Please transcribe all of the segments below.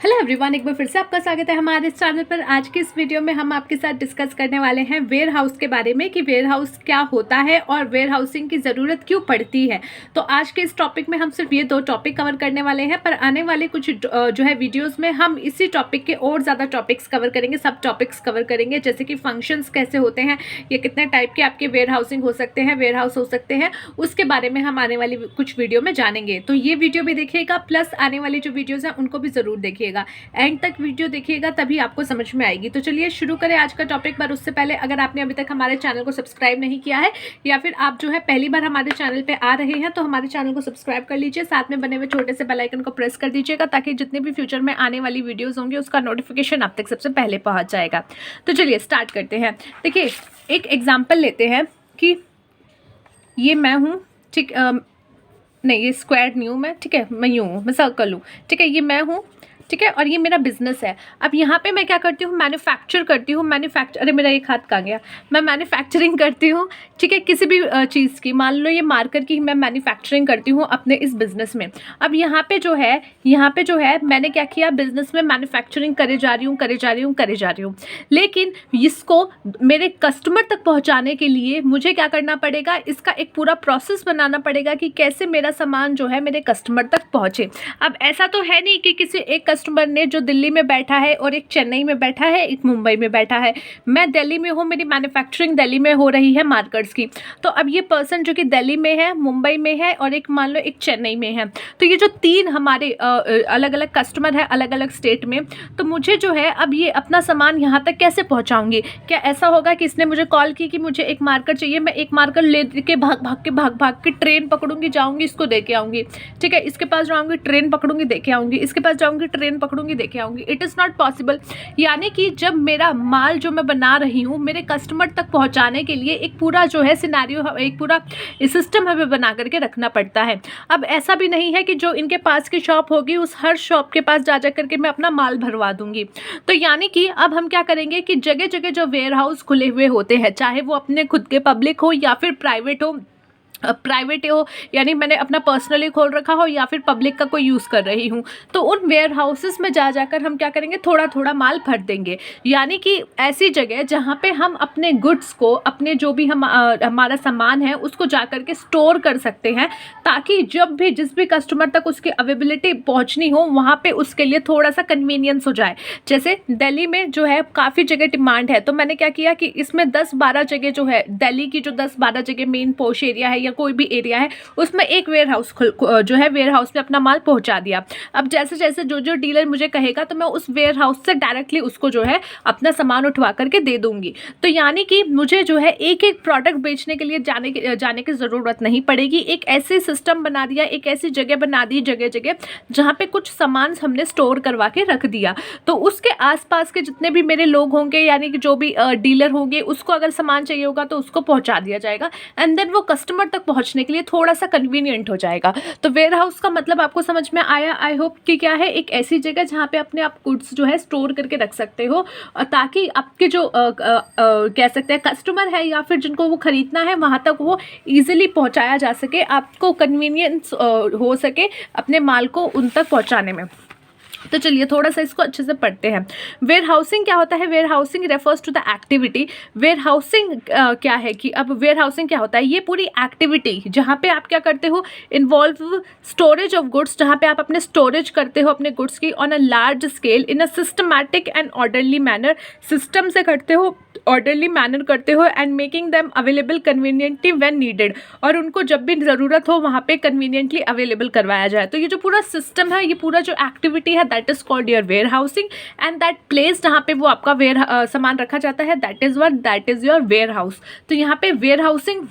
Hello everyone, एक बार फिर से आपका स्वागत है हमारे इस चैनल पर। आज की इस वीडियो में हम आपके साथ डिस्कस करने वाले हैं वेयर हाउस के बारे में कि वेयर हाउस क्या होता है और वेयर हाउसिंग की ज़रूरत क्यों पड़ती है। तो आज के इस टॉपिक में हम सिर्फ ये दो टॉपिक कवर करने वाले हैं, पर आने वाले कुछ जो है वीडियोस में हम इसी टॉपिक के और ज़्यादा टॉपिक्स कवर करेंगे, सब टॉपिक्स कवर करेंगे, जैसे कि फंक्शंस कैसे होते हैं, ये कितने टाइप के आपके वेयर हाउसिंग हो सकते हैं, वेयर हाउस हो सकते हैं, उसके बारे में हम आने वाली कुछ वीडियो में जानेंगे। तो ये वीडियो भी देखिएगा, प्लस आने वाली जो वीडियोज़ हैं उनको भी ज़रूर देखिएगा, एंड तक वीडियो देखिएगा तभी आपको समझ में आएगी। तो चलिए शुरू करें आज का टॉपिक। पर उससे पहले अगर आपने अभी तक हमारे चैनल को सब्सक्राइब नहीं किया है या फिर आप जो है पहली बार हमारे चैनल पे आ रहे हैं तो हमारे चैनल को सब्सक्राइब कर लीजिए, साथ में बने हुए छोटे से बेल आइकन को प्रेस कर दीजिएगा ताकि जितने भी फ्यूचर में आने वाली वीडियोस होंगी उसका नोटिफिकेशन आप तक सबसे पहले पहुंच जाएगा। तो चलिए स्टार्ट करते हैं। देखिए, एक एग्जाम्पल लेते हैं कि ये मैं हूँ, ठीक, नहीं ये स्क्वायर नहीं हूँ मैं, ठीक है, मैं यूँ हूँ, मैं सर्कल हूँ, ठीक है, ये मैं हूँ, ठीक है, और ये मेरा बिजनेस है। अब यहाँ पे मैं क्या करती हूँ, मैन्युफैक्चर करती हूँ, अरे मेरा एक हाथ कहाँ गया, मैं मैन्युफैक्चरिंग करती हूँ, ठीक है, किसी भी चीज़ की। मान लो ये मार्कर की मैं मैन्युफैक्चरिंग करती हूँ अपने इस बिज़नेस में। अब यहाँ पे जो है मैंने क्या किया, बिज़नेस में मैन्युफैक्चरिंग करे जा रही हूँ, लेकिन इसको मेरे कस्टमर तक पहुँचाने के लिए मुझे क्या करना पड़ेगा, इसका एक पूरा प्रोसेस बनाना पड़ेगा कि कैसे मेरा सामान जो है मेरे कस्टमर तक पहुँचे। अब ऐसा तो है नहीं कि किसी एक कस्टमर ने जो दिल्ली में बैठा है और एक चेन्नई में बैठा है, एक मुंबई में बैठा है, मैं दिल्ली में हूँ, मेरी मैन्युफैक्चरिंग दिल्ली में हो रही है मार्कर्स की। तो अब ये पर्सन जो कि दिल्ली में है, मुंबई में है और एक मान लो एक चेन्नई में है, तो ये जो तीन हमारे अलग अलग कस्टमर है अलग अलग स्टेट में, तो मुझे जो है अब ये अपना सामान यहाँ तक कैसे पहुँचाऊँगी। क्या ऐसा होगा कि इसने मुझे कॉल की कि मुझे एक मार्कर चाहिए, मैं एक मार्कर ले के भाग के ट्रेन पकड़ूंगी, जाऊँगी, इसको दे के आऊँगी, ठीक है, इसके पास जाऊँगी, ट्रेन पकड़ूंगी, दे के आऊँगी, इसके पास जाऊँगी, ट्रेन पकड़ूंगी, देखे आऊंगी। It is not possible. यानी कि जब मेरा माल जो मैं बना रही हूँ मेरे कस्टमर तक पहुँचाने के लिए एक पूरा जो है सिनेरियो, एक पूरा सिस्टम हमें बना करके रखना पड़ता है। अब ऐसा भी नहीं है कि जो इनके पास की शॉप होगी उस हर शॉप के पास जा करके मैं अपना माल भरवा दूंगी। तो यानी कि अब हम क्या करेंगे कि जगह जगह जो वेयर हाउस खुले हुए होते हैं, चाहे वो अपने खुद के पब्लिक हो या फिर प्राइवेट हो, यानी मैंने अपना पर्सनली खोल रखा हो या फिर पब्लिक का कोई यूज़ कर रही हूँ, तो उन वेयर हाउसेस में जाकर हम क्या करेंगे, थोड़ा थोड़ा माल भर देंगे। यानी कि ऐसी जगह जहाँ पे हम अपने गुड्स को, अपने जो भी हमारा सामान है उसको जा कर के स्टोर कर सकते हैं, ताकि जब भी जिस भी कस्टमर तक उसकी अवेलेबिलिटी पहुँचनी हो वहाँ पर उसके लिए थोड़ा सा कन्वीनियंस हो जाए। जैसे दिल्ली में जो है काफ़ी जगह डिमांड है, तो मैंने क्या किया कि इसमें 10-12 जगह जो है, दिल्ली की जो 10-12 जगह मेन पोश एरिया है, कोई भी एरिया है, उसमें एक वेयर हाउस जो है वेयर हाउस में अपना माल पहुंचा दिया। अब जैसे जैसे जो डीलर मुझे कहेगा तो मैं उस वेयर हाउस से डायरेक्टली उसको जो है अपना सामान उठवा करके दे दूंगी। तो यानी कि मुझे जो है एक एक प्रोडक्ट बेचने के लिए जाने की ज़रूरत नहीं पड़ेगी। एक ऐसे सिस्टम बना दिया, एक ऐसी जगह बना दी, जगह जगह जहाँ पे कुछ सामान हमने स्टोर करवा के रख दिया, तो उसके आसपास के जितने भी मेरे लोग होंगे, यानी कि जो भी डीलर होंगे, उसको अगर सामान चाहिए होगा तो उसको पहुँचा दिया जाएगा, एंड देन वो कस्टमर तक पहुंचने के लिए थोड़ा सा कन्वीनियंट हो जाएगा। तो वेयर हाउस का मतलब आपको समझ में आया, आई होप कि क्या है, एक ऐसी जगह जहाँ पे अपने आप गुड्स जो है स्टोर करके रख सकते हो, ताकि आपके जो कह सकते हैं कस्टमर है या फिर जिनको वो खरीदना है वहाँ तक वो ईजिली पहुँचाया जा सके, आपको कन्वीनियंस हो सके अपने माल को उन तक पहुँचाने में। तो चलिए थोड़ा सा इसको अच्छे से पढ़ते हैं। वेयर हाउसिंग क्या होता है? Warehousing refers to the activity. Warehousing क्या है कि अब वेयर हाउसिंग क्या होता है, ये पूरी एक्टिविटी जहाँ पे आप क्या करते हो, इन्वॉल्व स्टोरेज ऑफ गुड्स, जहाँ पे आप अपने स्टोरेज करते हो अपने गुड्स की on a large scale in a systematic and orderly manner, system से करते हो, ऑर्डरली मैनर करते हो, and making them available conveniently when needed, और उनको जब भी ज़रूरत हो वहाँ पे कन्वीनियंटली अवेलेबल करवाया जाए। तो ये जो पूरा सिस्टम है, ये पूरा जो एक्टिविटी है, that is called your warehousing, and that place जहाँ पे वो आपका सामान रखा जाता है, that is your warehouse. तो यहाँ पे वेयर हाउसिंग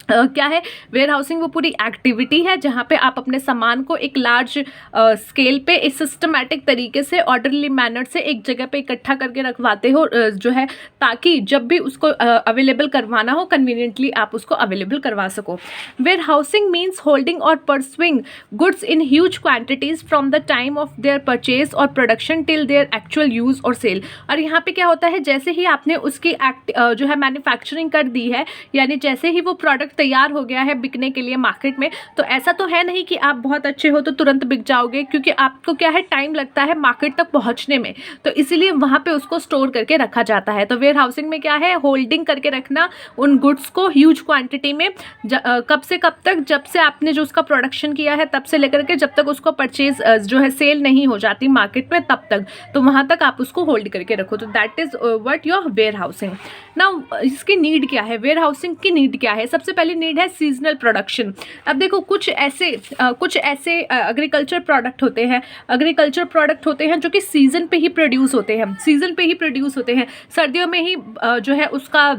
क्या है, वेयर हाउसिंग वो पूरी एक्टिविटी है जहाँ पे आप अपने सामान को एक लार्ज स्केल पे एक सिस्टमैटिक तरीके से ऑर्डरली मैनर से एक जगह पे इकट्ठा करके रखवाते हो जो है, ताकि जब भी उसको अवेलेबल करवाना हो कन्वीनियंटली आप उसको अवेलेबल करवा सको। वेयर हाउसिंग मीन्स होल्डिंग और pursuing goods in huge quantities from the time of their purchase और production till their actual use और सेल। और यहाँ पे क्या होता है, जैसे ही आपने उसकी जो है मैन्युफैक्चरिंग कर दी है, यानी जैसे ही वो प्रोडक्ट तैयार हो गया है बिकने के लिए मार्केट में, तो ऐसा तो है नहीं कि आप बहुत अच्छे हो तो तुरंत बिक जाओगे, क्योंकि आपको क्या है, टाइम लगता है मार्केट तक पहुंचने में, तो इसीलिए वहाँ पे उसको स्टोर करके रखा जाता है। तो वेयर हाउसिंग में क्या है, होल्डिंग करके रखना उन गुड्स को ह्यूज क्वांटिटी में, कब से कब तक, जब से आपने जो उसका प्रोडक्शन किया है तब से लेकर के जब तक उसको परचेज जो है सेल नहीं हो जाती मार्केट में तब तक, तो वहाँ तक आप उसको होल्ड करके रखो। तो that is what your warehousing. Now इसकी नीड क्या है, वेयर हाउसिंग की नीड क्या है? सबसे पहली नीड है सीजनल प्रोडक्शन। अब देखो कुछ ऐसे एग्रीकल्चर प्रोडक्ट होते हैं जो कि सीजन पे ही प्रोड्यूस होते हैं। सर्दियों में ही जो है उसका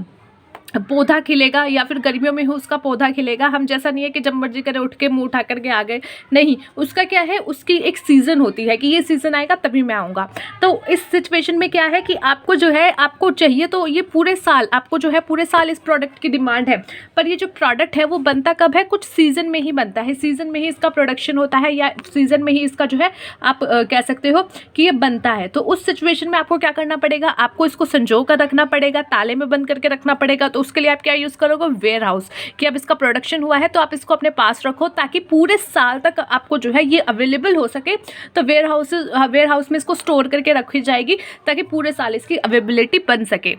पौधा खिलेगा या फिर गर्मियों में ही उसका पौधा खिलेगा। हम जैसा नहीं है कि जब मर्जी करे उठ के मुंह उठा करके आ गए, नहीं, उसका क्या है, उसकी एक सीज़न होती है कि ये सीज़न आएगा तभी मैं आऊँगा। तो इस सिचुएशन में क्या है कि आपको जो है, आपको चाहिए तो ये पूरे साल, आपको जो है पूरे साल इस प्रोडक्ट की डिमांड है, पर ये जो प्रोडक्ट है वो बनता कब है, कुछ सीज़न में ही बनता है, सीज़न में ही इसका प्रोडक्शन होता है या सीज़न में ही इसका जो है आप कह सकते हो कि ये बनता है। तो उस सिचुएशन में आपको क्या करना पड़ेगा, आपको इसको संजो कर रखना पड़ेगा, ताले में बंद करके रखना पड़ेगा। तो उसके लिए आप क्या यूज़ करोगे, वेयर हाउस, कि अब इसका प्रोडक्शन हुआ है तो आप इसको अपने पास रखो ताकि पूरे साल तक आपको जो है ये अवेलेबल हो सके। तो वेयर हाउस में इसको स्टोर करके रखी जाएगी ताकि पूरे साल इसकी अवेलेबिलिटी बन सके।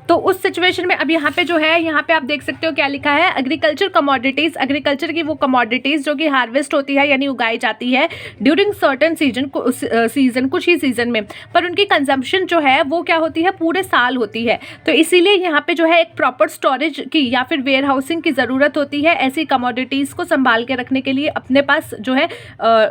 तो उस सिचुएशन में अब यहाँ पे जो है, यहाँ पे आप देख सकते हो क्या लिखा है, एग्रीकल्चर कमोडिटीज़, एग्रीकल्चर की वो कमोडिटीज़ जो कि हार्वेस्ट होती है यानी उगाई जाती है ड्यूरिंग सर्टन सीजन, कुछ ही सीजन में, पर उनकी कंजम्पशन जो है वो क्या होती है, पूरे साल होती है। तो इसीलिए यहाँ पे जो है एक प्रॉपर स्टोरेज की या फिर वेयर हाउसिंग की ज़रूरत होती है ऐसी कमोडिटीज़ को संभाल के रखने के लिए, अपने पास जो है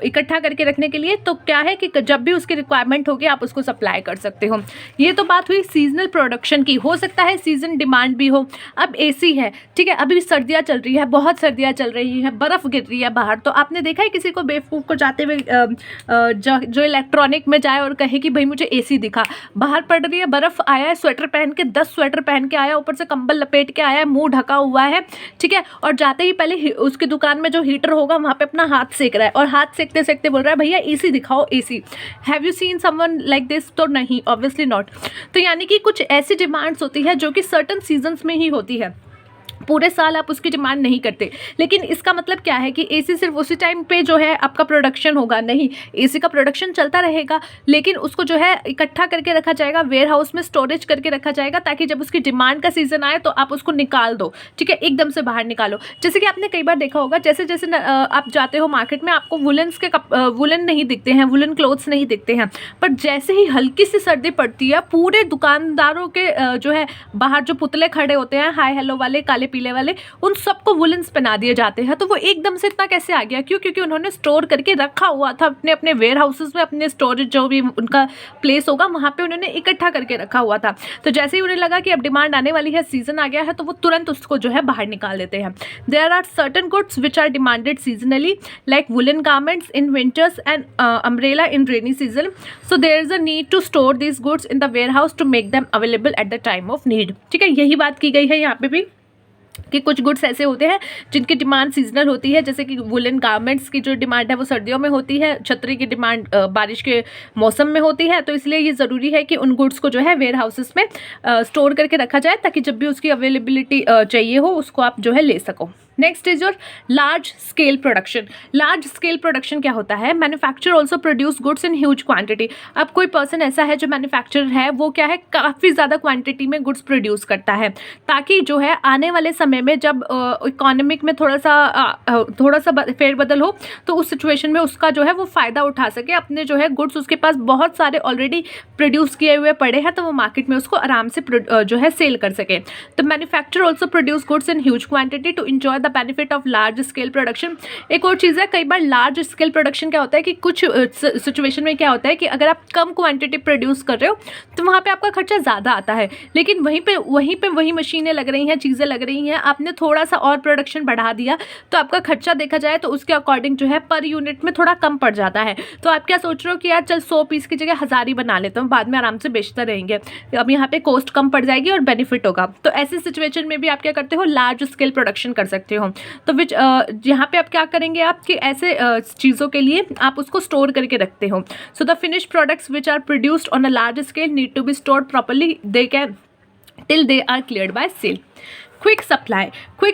इकट्ठा करके रखने के लिए। तो क्या है कि जब भी उसकी रिक्वायरमेंट होगी आप उसको सप्लाई कर सकते हो। ये तो बात हुई सीजनल प्रोडक्शन की। हो सकता है सीजन डिमांड भी हो। अब एसी है, ठीक है, अभी सर्दियाँ चल रही है, बहुत सर्दियाँ चल रही हैं, बर्फ़ गिर रही है बाहर, तो आपने देखा है किसी को बेवकूफ़ को जाते हुए जो इलेक्ट्रॉनिक में जाए और कहे कि भाई मुझे एसी दिखा, बाहर पड़ रही है बर्फ़, आया है स्वेटर पहन के, 10 स्वेटर पहन के आया, ऊपर से कंबल लपेट के आया है, मुंह ढका हुआ है, ठीक है, और जाते ही पहले उसकी दुकान में जो हीटर होगा वहाँ पे अपना हाथ सेक रहा है और हाथ सेकते सेकते बोल रहा है भैया एसी दिखाओ AC. Have you seen someone like this? तो नहीं, ऑब्वियसली नॉट। तो यानी कि कुछ ऐसी डिमांड्स होती है जो कि सर्टन सीजन्स में ही होती है, पूरे साल आप उसकी डिमांड नहीं करते। लेकिन इसका मतलब क्या है कि एसी सिर्फ उसी टाइम पे जो है आपका प्रोडक्शन होगा? नहीं, एसी का प्रोडक्शन चलता रहेगा, लेकिन उसको जो है इकट्ठा करके रखा जाएगा, वेयर हाउस में स्टोरेज करके रखा जाएगा ताकि जब उसकी डिमांड का सीजन आए तो आप उसको निकाल दो, ठीक है, एकदम से बाहर निकालो। जैसे कि आपने कई बार देखा होगा, जैसे जैसे आप जाते हो मार्केट में, आपको वुलन नहीं दिखते हैं, वुलन क्लोथ्स नहीं दिखते हैं, पर जैसे ही हल्की सी सर्दी पड़ती है, पूरे दुकानदारों के जो है बाहर जो पुतले खड़े होते हैं हाई हेलो वाले, काले पीले वाले, उन सबको वुलन्स पहना दिए जाते हैं। तो वो एकदम से इतना कैसे आ गया? क्यों? क्योंकि उन्होंने स्टोर करके रखा हुआ था अपने अपने वेयर हाउसेस में, अपने स्टोरेज जो भी उनका प्लेस होगा वहाँ पे उन्होंने इकट्ठा करके रखा हुआ था। तो जैसे ही उन्हें लगा कि अब डिमांड आने वाली है, सीजन आ गया है, तो वो तुरंत उसको जो है बाहर निकाल देते हैं। There are certain goods which are demanded seasonally like woollen garments in winters and umbrella in rainy season, so there is a need to store this goods in the warehouse to make them available at the time of need. ठीक है, यही बात की गई है यहाँ पे भी कि कुछ गुड्स ऐसे होते हैं जिनकी डिमांड सीजनल होती है, जैसे कि वुलन गारमेंट्स की जो डिमांड है वो सर्दियों में होती है, छतरी की डिमांड बारिश के मौसम में होती है। तो इसलिए ये ज़रूरी है कि उन गुड्स को जो है वेयर हाउसेस में स्टोर करके रखा जाए ताकि जब भी उसकी अवेलेबिलिटी चाहिए हो उसको आप जो है ले सको। Next is your large scale production. Large scale production क्या होता है? Manufacture also produce goods in huge quantity. अब कोई पर्सन ऐसा है जो मैन्युफैक्चरर है, वो क्या है, काफ़ी ज़्यादा क्वांटिटी में गुड्स प्रोड्यूस करता है ताकि जो है आने वाले समय में जब इकोनॉमिक में थोड़ा सा फेरबदल हो तो उस सिचुएशन में उसका जो है वो फ़ायदा उठा सके। अपने जो है गुड्स उसके पास बहुत सारे ऑलरेडी प्रोड्यूस किए हुए पड़े हैं तो वो मार्केट में उसको आराम से जो है सेल कर सके। तो manufacture also produce goods in huge quantity to enjoy the benefit of large scale production. एक और चीज़ है, कई बार लार्ज स्केल प्रोडक्शन क्या होता है कि कुछ सिचुएशन में क्या होता है कि अगर आप कम क्वांटिटी प्रोड्यूस कर रहे हो तो वहाँ पे आपका खर्चा ज़्यादा आता है, लेकिन वही मशीनें लग रही हैं, चीज़ें लग रही हैं, आपने थोड़ा सा और प्रोडक्शन बढ़ा दिया तो आपका खर्चा देखा जाए तो उसके अकॉर्डिंग जो है पर यूनिट में थोड़ा कम पड़ जाता है। तो आप क्या सोच रहे हो कि यार चल 100 पीस की जगह 1000 ही बना लेता हूँ, बाद में आराम से बेचते रहेंगे, अब यहाँ पे कॉस्ट कम पड़ जाएगी और बेनिफिट होगा। तो ऐसी सिचुएशन में भी आप क्या करते हो, लार्ज स्केल प्रोडक्शन कर सकते हो। तो विच यहाँ पे आप क्या करेंगे, आपके ऐसे चीज़ों के लिए आप उसको स्टोर करके रखते हो। So the finish products which are produced on a large scale need to be stored properly they can till they are cleared by sale. Quick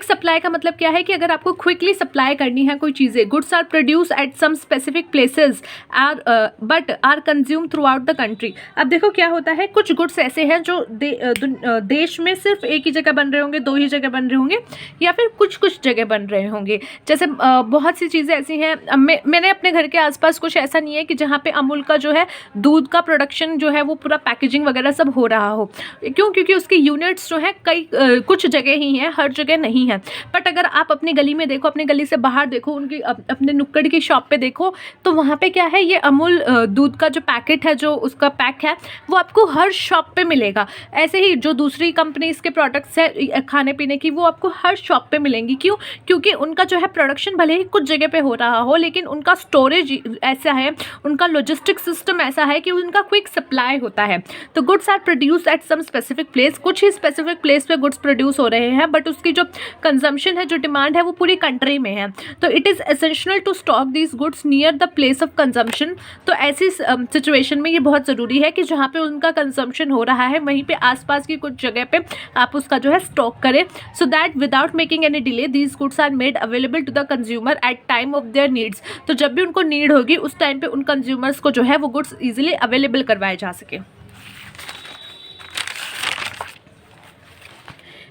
supply का मतलब क्या है कि अगर आपको क्विकली सप्लाई करनी है कोई चीज़ें, goods are produce at some specific places but are consume throughout the country. अब देखो क्या होता है, कुछ गुड्स ऐसे हैं जो देश में सिर्फ एक ही जगह बन रहे होंगे, 2 ही जगह बन रहे होंगे, या फिर कुछ जगह बन रहे होंगे। जैसे बहुत सी चीज़ें ऐसी हैं, मैंने अपने घर के आसपास कुछ ऐसा नहीं है कि जहाँ पे अमूल का जो है दूध का प्रोडक्शन जो है वो पूरा पैकेजिंग वगैरह सब हो रहा हो। क्यों? क्योंकि उसके यूनिट्स जो हैं कुछ जगह ही हैं, हर जगह नहीं है। बट अगर आप अपनी गली में देखो, अपनी गली से बाहर देखो, उनकी अपने नुक्कड़ की शॉप पे देखो, तो वहाँ पे क्या है, ये अमूल दूध का जो पैकेट है, जो उसका पैक है, वो आपको हर शॉप पे मिलेगा। ऐसे ही जो दूसरी कंपनीज के प्रोडक्ट्स है खाने पीने की, वो आपको हर शॉप पे मिलेंगी। क्यों? क्योंकि उनका जो है प्रोडक्शन भले ही कुछ जगह पे हो रहा हो, लेकिन उनका स्टोरेज ऐसा है, उनका लॉजिस्टिक सिस्टम ऐसा है कि उनका क्विक सप्लाई होता है। तो goods are produce at some specific place, कुछ ही स्पेसिफिक प्लेस पे गुड्स प्रोड्यूस हो रहे हैं, बट उसकी जो कंजम्पशन है, जो डिमांड है, वो पूरी कंट्री में है। तो it is essential to stock these goods near the place of consumption. तो ऐसी सिचुएशन में ये बहुत ज़रूरी है कि जहाँ पे उनका कंजम्पशन हो रहा है, वहीं पे आसपास की कुछ जगह पे आप उसका जो है स्टॉक करें, so that without making any delay these goods are made available to the consumer at time of their needs. तो जब भी उनको नीड होगी, उस टाइम पे उन कंज्यूमर्स को जो है वो गुड्स ईजिली अवेलेबल करवाए जा सके।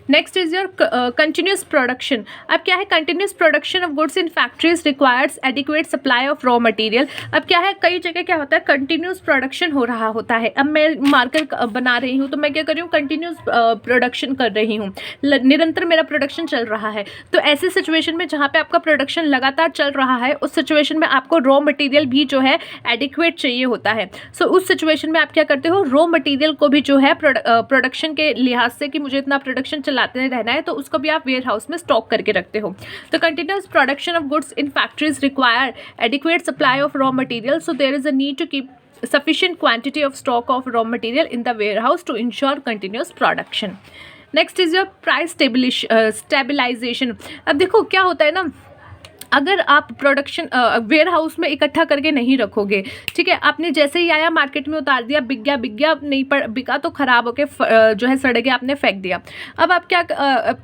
Next is your continuous production. अब क्या है, continuous production of goods in factories requires adequate supply of raw material. अब क्या है, कई जगह क्या होता है, कंटिन्यूस प्रोडक्शन हो रहा होता है। अब मैं मार्कर बना रही हूँ, तो मैं क्या कर रही हूँ, कंटिन्यूस प्रोडक्शन कर रही हूँ, निरंतर मेरा प्रोडक्शन चल रहा है। तो ऐसे सिचुएशन में जहाँ पे आपका प्रोडक्शन लगातार चल रहा है, उस सिचुएशन में आपको रॉ मटेरियल भी जो है एडिक्वेट चाहिए होता है। सो उस सिचुएशन में आप क्या करते हो, रॉ मटेरियल को भी जो है प्रोडक्शन के लिहाज से कि मुझे इतना प्रोडक्शन लाते रहना है, तो उसको भी आप वेयर हाउस में स्टॉक करके रखते हो। तो continuous production of goods in factories require adequate supply of raw material, so there is a need to keep sufficient quantity of stock of raw material in the warehouse to ensure continuous production. Next is your price stabilization. अब देखो क्या होता है ना, अगर आप production ware house में इकट्ठा करके नहीं रखोगे, ठीक है, आपने जैसे ही आया मार्केट में उतार दिया, बिक गया नहीं बिका तो ख़राब होके जो है सड़ गया, आपने फेंक दिया। अब आप क्या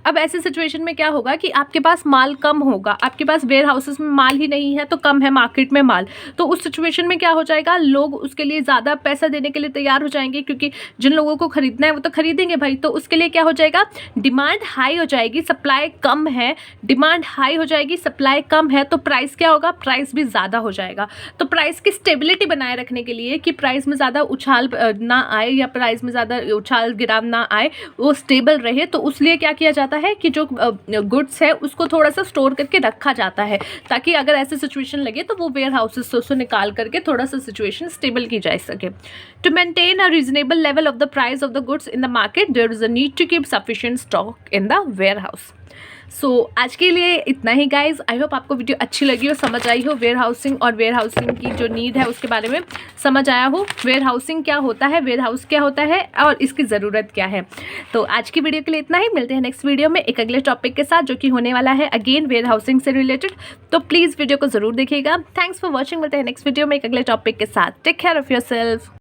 अब ऐसे सिचुएशन में क्या होगा कि आपके पास माल कम होगा, आपके पास वेयर हाउसेस में माल ही नहीं है, तो कम है मार्केट में माल। तो उस सिचुएशन में क्या हो जाएगा, लोग उसके लिए ज़्यादा पैसा देने के लिए तैयार हो जाएंगे, क्योंकि जिन लोगों को खरीदना है वो तो खरीदेंगे भाई। तो उसके लिए क्या हो जाएगा, डिमांड हाई हो जाएगी, सप्लाई कम है, डिमांड हाई हो जाएगी, सप्लाई कम है, तो प्राइस क्या होगा, प्राइस भी ज़्यादा हो जाएगा। तो प्राइस की स्टेबिलिटी बनाए रखने के लिए कि प्राइस में ज़्यादा उछाल ना आए या प्राइस में ज़्यादा उछाल गिराव ना आए, वो स्टेबल रहे, तो उसलिए क्या किया जाता है कि जो गुड्स है उसको थोड़ा सा स्टोर करके रखा जाता है, ताकि अगर ऐसे सिचुएशन लगे तो वो वेयर हाउसेस से उसको निकाल करके थोड़ा सा सिचुएशन स्टेबल की जा सके। To maintain a reasonable level of the price of the goods in the market, there is a need to keep sufficient stock in the warehouse. So आज के लिए इतना ही गाइज। आई होप आपको video अच्छी लगी हो, समझ आई हो, वेयर हाउसिंग और वेयर हाउसिंग की जो नीड है उसके बारे में समझ आया हो, वेयर हाउसिंग क्या होता है, वेयर हाउस क्या होता है और इसकी ज़रूरत क्या है। तो आज की वीडियो के लिए इतना ही, मिलते हैं नेक्स्ट वीडियो में एक अगले टॉपिक के साथ, जो कि होने वाला है अगेन वेयर हाउसिंग से रिलेटेड। तो प्लीज़ वीडियो को ज़रूर देखिएगा। थैंक्स फॉर वॉचिंग, मिलते हैं नेक्स्ट वीडियो में एक अगले टॉपिक के साथ। Take care of your self.